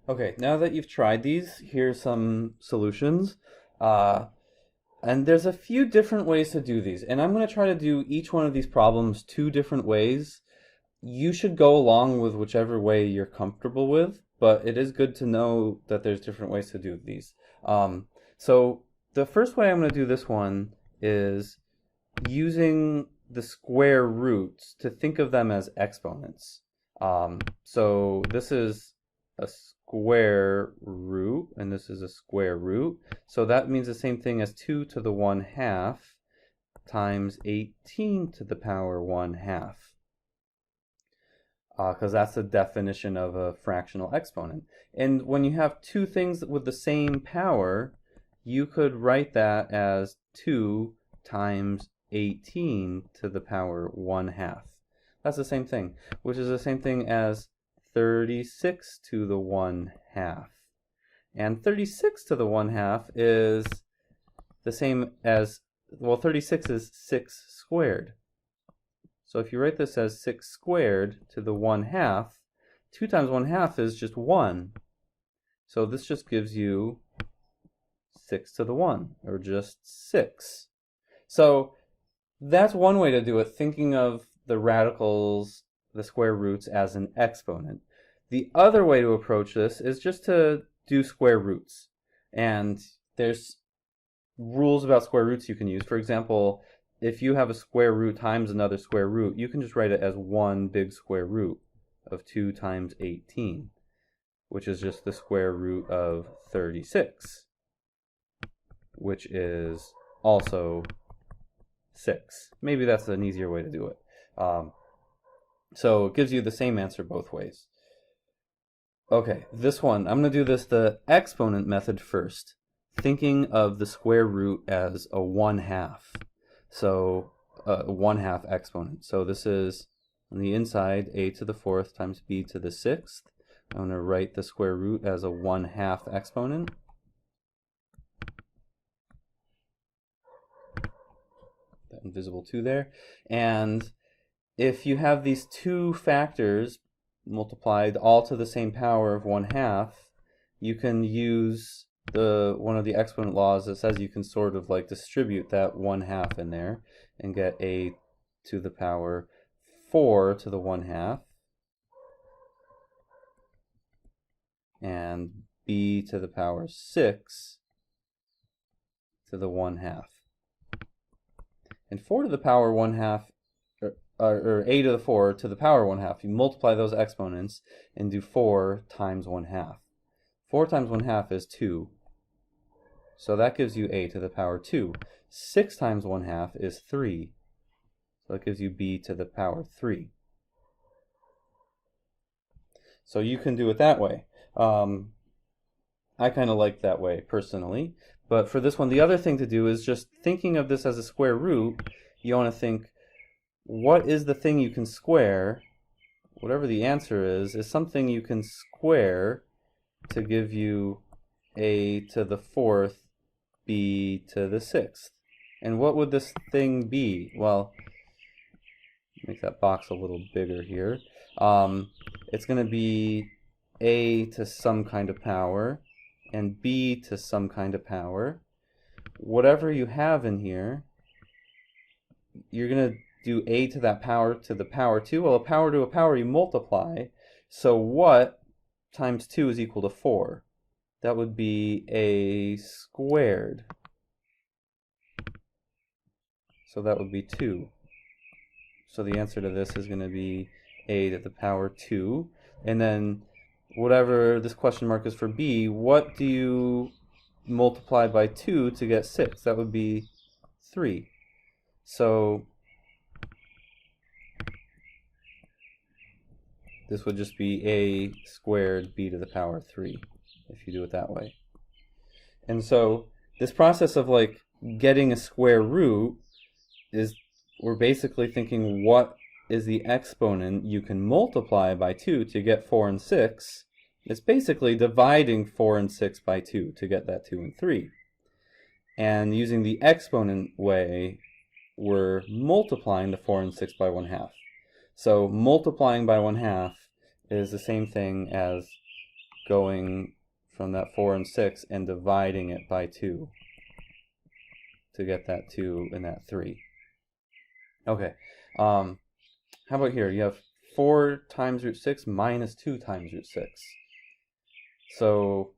Okay, now that you've tried these, here's some solutions. Uh, and there's a few different ways to do these, and I'm going to try to do each one of these problems two different ways. You should go along with whichever way you're comfortable with, but it is good to know that there's different ways to do these. So the first way I'm going to do this one is using the square roots to think of them as exponents. So this is a square root, and this is a square root. So that means the same thing as 2 to the 1/2 times 18 to the power 1/2. Because that's the definition of a fractional exponent. And when you have two things with the same power, you could write that as 2 times 18 to the power 1/2. That's the same thing, which is the same thing as 36 to the 1/2. And 36 to the 1/2 is the same as, well, 36 is 6 squared. So if you write this as 6 squared to the 1/2, 2 times 1/2 is just 1. So this just gives you 6 to the 1, or just 6. So that's one way to do it, thinking of the radicals, the square roots, as an exponent. The other way to approach this is just to do square roots. And there's rules about square roots you can use. For example, if you have a square root times another square root, you can just write it as one big square root of 2 times 18, which is just the square root of 36, which is also 6. Maybe that's an easier way to do it. So it gives you the same answer both ways. Okay, this one, I'm going to do this the exponent method first, thinking of the square root as a 1/2. So a 1/2 exponent. So this is on the inside a to the 4th times b to the 6th. I'm going to write the square root as a 1/2 exponent. That invisible 2 there. And if you have these two factors multiplied all to the same power of 1/2, you can use one of the exponent laws that says you can sort of like distribute that 1/2 in there and get a to the power 4 to the 1/2 and b to the power 6 to the 1/2. And 4 to the power 1/2, or a to the 4 to the power 1/2, you multiply those exponents and do 4 times 1/2. 4 times 1/2 is 2. So that gives you a to the power 2. 6 times 1/2 is 3. So that gives you b to the power 3. So you can do it that way. I kind of like that way personally. But for this one, the other thing to do is just thinking of this as a square root. You want to think, what is the thing you can square? Whatever the answer is something you can square to give you a to the 4th, b to the 6th. And what would this thing be? Well, make that box a little bigger here. It's going to be a to some kind of power and b to some kind of power. Whatever you have in here, you're going to do a to that power to the power 2. Well, a power to a power you multiply. So what times 2 is equal to 4? That would be a squared. So that would be 2. So the answer to this is going to be a to the power 2. And then whatever this question mark is for b, what do you multiply by 2 to get 6? That would be 3. So this would just be a squared b to the power 3 if you do it that way. And so this process of like getting a square root is, we're basically thinking what is the exponent you can multiply by 2 to get 4 and 6. It's basically dividing 4 and 6 by 2 to get that 2 and 3. And using the exponent way, we're multiplying the 4 and 6 by 1/2. So multiplying by 1/2 is the same thing as going from that 4 and 6 and dividing it by 2 to get that 2 and that 3. Okay, how about here? You have 4 times root 6 minus 2 times root 6. So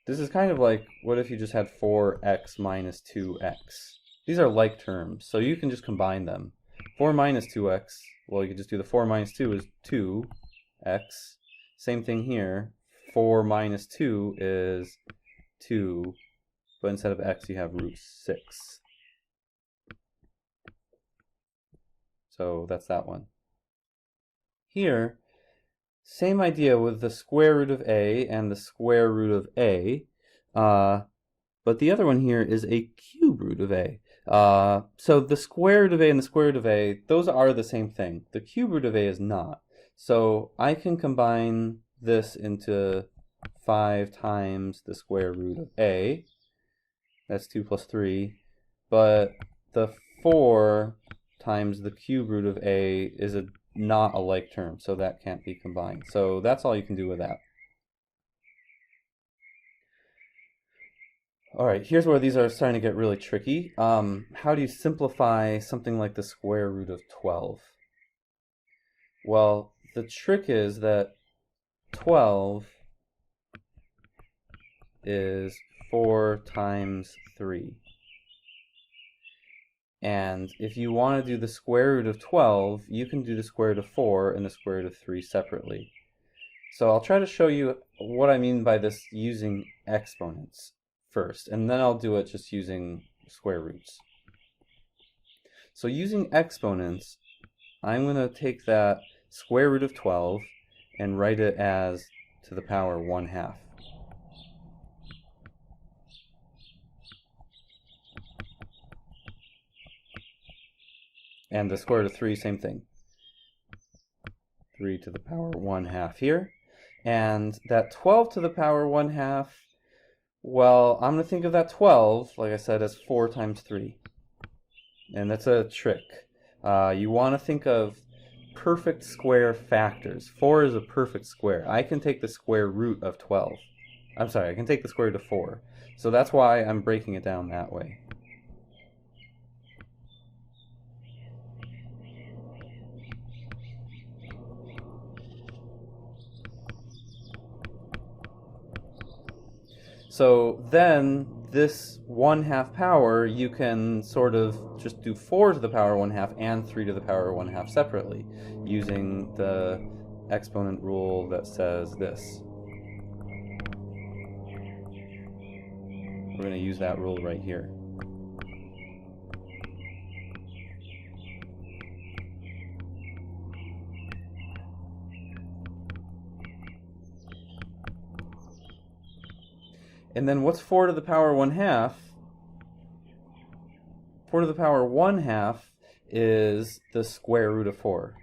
this is kind of like, what if you just had 4x minus 2x? These are like terms, so you can just combine them. 4 minus 2x, well, you can just do the 4 minus 2 is 2x. Same thing here. 4 minus 2 is 2, but instead of x, you have root 6. So that's that one. Here, same idea with the square root of a and the square root of a, but the other one here is a cube root of a. So the square root of a and the square root of a, those are the same thing. The cube root of a is not. So I can combine this into 5 times the square root of a. That's 2 plus 3. But the 4 times the cube root of a is not a like term, so that can't be combined. So that's all you can do with that. All right, here's where these are starting to get really tricky. How do you simplify something like the square root of 12? Well, the trick is that 12 is 4 times 3. And if you want to do the square root of 12, you can do the square root of 4 and the square root of 3 separately. So I'll try to show you what I mean by this using exponents first, and then I'll do it just using square roots. So using exponents, I'm going to take that square root of 12 and write it as to the power 1/2. And the square root of 3, same thing. 3 to the power 1/2 here. And that 12 to the power 1/2, well, I'm going to think of that 12, like I said, as 4 times 3. And that's a trick. You want to think of perfect square factors. 4 is a perfect square. I can take the square root of 12. I'm sorry, I can take the square root of 4. So that's why I'm breaking it down that way. So then this 1/2 power, you can sort of just do 4 to the power 1/2 and 3 to the power 1/2 separately using the exponent rule that says this. We're going to use that rule right here. And then what's 4 to the power 1/2? 4 to the power 1/2 is the square root of 4.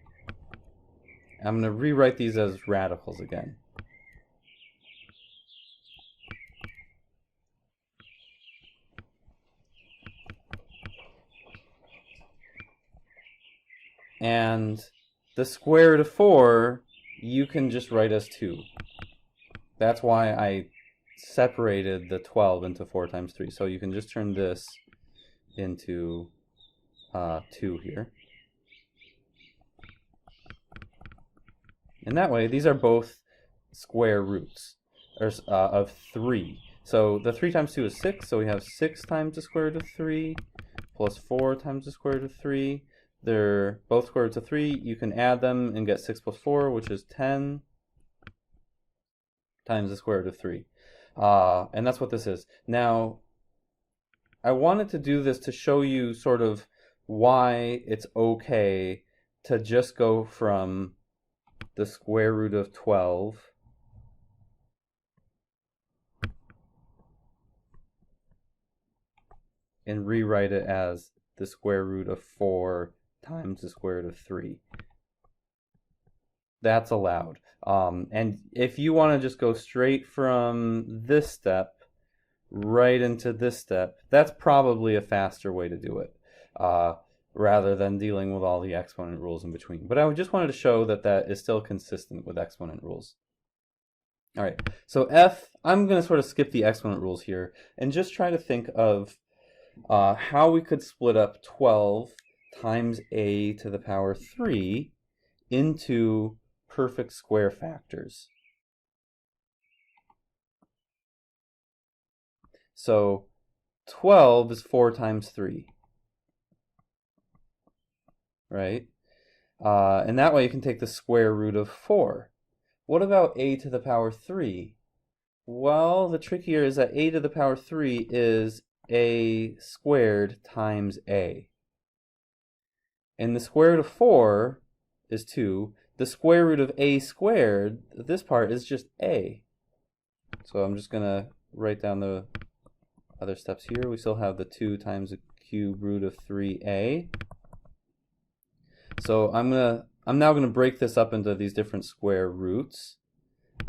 I'm going to rewrite these as radicals again. And the square root of 4, you can just write as 2. That's why I separated the 12 into 4 times 3. So you can just turn this into 2 here. And that way, these are both square roots of 3. So the 3 times 2 is 6, so we have 6 times the square root of 3 plus 4 times the square root of 3. They're both square roots of 3. You can add them and get 6 plus 4, which is 10 times the square root of 3. And that's what this is. Now, I wanted to do this to show you sort of why it's okay to just go from the square root of 12 and rewrite it as the square root of 4 times the square root of 3. That's allowed. And if you want to just go straight from this step right into this step, that's probably a faster way to do it, rather than dealing with all the exponent rules in between. But I just wanted to show that that is still consistent with exponent rules. All right, so F, I'm going to sort of skip the exponent rules here and just try to think of how we could split up 12 times a to the power 3 into perfect square factors. So 12 is 4 times 3, right? And that way you can take the square root of 4. What about a to the power 3? Well, the trick here is that a to the power 3 is a squared times a. And the square root of 4 is 2. The square root of a squared, this part, is just a. So I'm just going to write down the other steps here. We still have the 2 times the cube root of 3a. So I'm now going to break this up into these different square roots.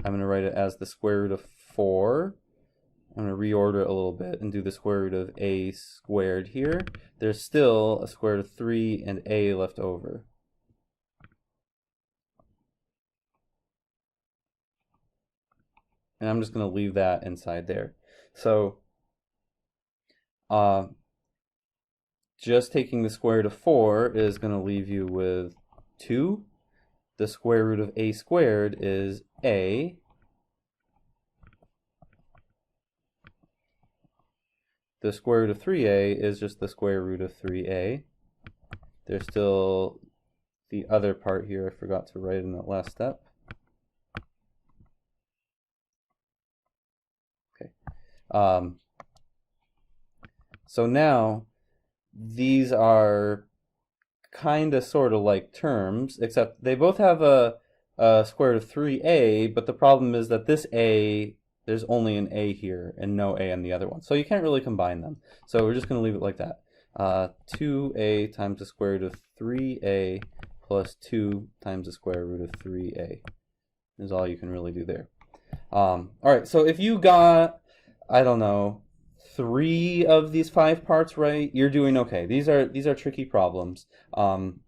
I'm going to write it as the square root of 4. I'm going to reorder it a little bit and do the square root of a squared here. There's still a square root of 3 and a left over. And I'm just going to leave that inside there. So just taking the square root of 4 is going to leave you with 2. The square root of a squared is a. The square root of 3a is just the square root of 3a. There's still the other part here I forgot to write in that last step. Okay. So now these are kind of sort of like terms, except they both have a square root of 3a, but the problem is that this a, there's only an a here and no a on the other one. So you can't really combine them. So we're just going to leave it like that. 2a times the square root of 3a plus 2 times the square root of 3a is all you can really do there. All right, so if you got, I don't know, 3 of these 5 parts right, you're doing okay. These are tricky problems. And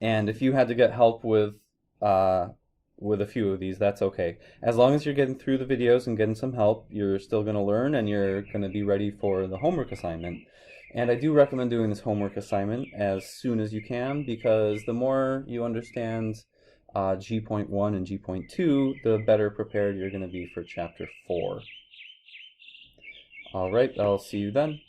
if you had to get help with a few of these, that's okay. As long as you're getting through the videos and getting some help, you're still going to learn and you're going to be ready for the homework assignment. And I do recommend doing this homework assignment as soon as you can, because the more you understand G.1 and G.2, the better prepared you're going to be for Chapter 4. All right, I'll see you then.